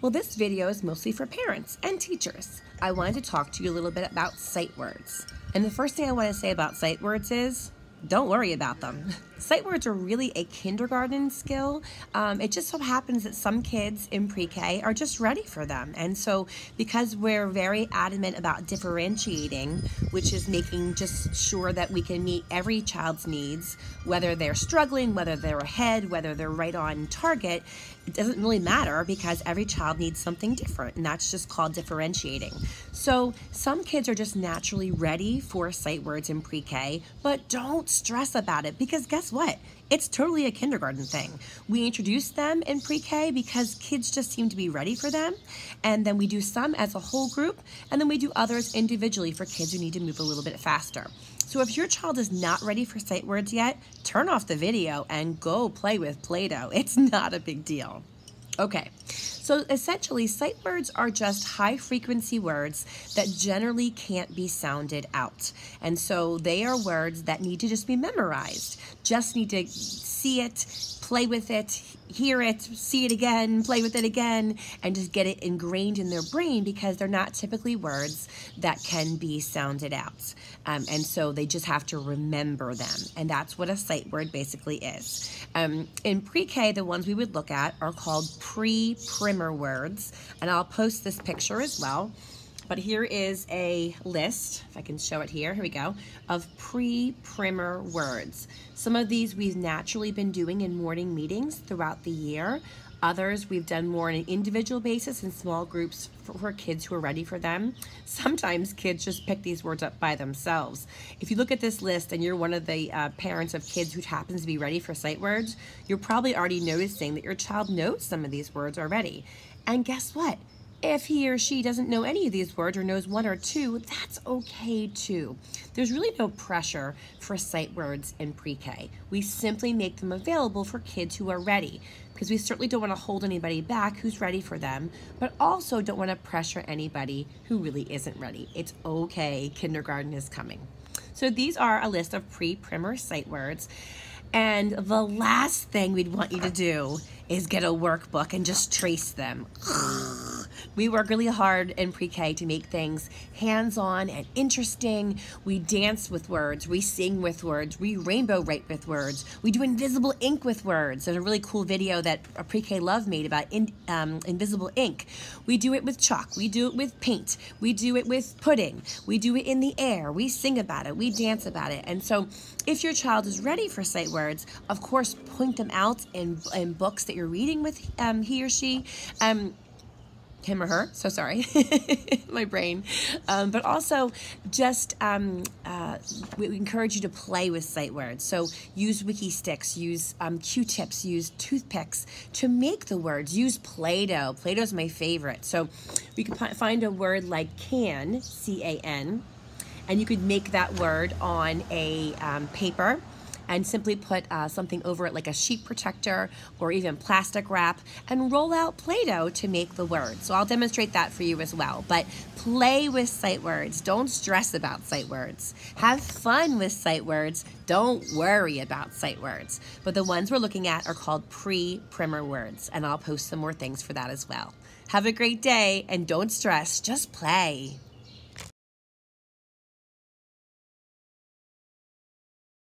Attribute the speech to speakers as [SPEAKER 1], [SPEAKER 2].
[SPEAKER 1] Well, this video is mostly for parents and teachers. I wanted to talk to you a little bit about sight words. And the first thing I want to say about sight words is, don't worry about them. Sight words are really a kindergarten skill. It just so happens that some kids in pre-K are just ready for them. And so because we're very adamant about differentiating, which is making just sure that we can meet every child's needs, whether they're struggling, whether they're ahead, whether they're right on target, it doesn't really matter because every child needs something different, and that's just called differentiating. So some kids are just naturally ready for sight words in pre-K, but don't stress about it because guess what? It's totally a kindergarten thing. We introduce them in pre-K because kids just seem to be ready for them, and then we do some as a whole group, and then we do others individually for kids who need to move a little bit faster. So if your child is not ready for sight words yet, turn off the video and go play with Play-Doh. It's not a big deal. Okay, so essentially sight words are just high frequency words that generally can't be sounded out. And so they are words that need to just be memorized. Just need to see it, play with it, hear it, see it again, play with it again, and just get it ingrained in their brain because they're not typically words that can be sounded out. And so they just have to remember them. And that's what a sight word basically is. In pre-K, the ones we would look at are called pre-primer words. And I'll post this picture as well. But here is a list, if I can show it here, here we go, of pre-primer words. Some of these we've naturally been doing in morning meetings throughout the year. Others we've done more on an individual basis in small groups for kids who are ready for them. Sometimes kids just pick these words up by themselves. If you look at this list and you're one of the parents of kids who happens to be ready for sight words, you're probably already noticing that your child knows some of these words already. And guess what? If he or she doesn't know any of these words or knows one or two, that's okay too. There's really no pressure for sight words in pre-K. We simply make them available for kids who are ready because we certainly don't want to hold anybody back who's ready for them, but also don't want to pressure anybody who really isn't ready. It's okay, kindergarten is coming. So these are a list of pre-primer sight words. And the last thing we'd want you to do is get a workbook and just trace them. We work really hard in pre-K to make things hands-on and interesting. We dance with words, we sing with words, we rainbow write with words, we do invisible ink with words. There's a really cool video that a Pre-K Love made about invisible ink. We do it with chalk, we do it with paint, we do it with pudding, we do it in the air, we sing about it, we dance about it. And so if your child is ready for sight words, of course, point them out in books that you're reading with he or she, him or her, so sorry, my brain. But also just, we encourage you to play with sight words. So use wiki sticks, use Q-tips, use toothpicks to make the words. Use Play-Doh. Play-Doh is my favorite. So we can find a word like can, C-A-N, and you could make that word on a paper and simply put something over it like a sheet protector or even plastic wrap and roll out Play-Doh to make the word. So I'll demonstrate that for you as well. But play with sight words. Don't stress about sight words. Have fun with sight words. Don't worry about sight words. But the ones we're looking at are called pre-primer words, and I'll post some more things for that as well. Have a great day, and don't stress, just play.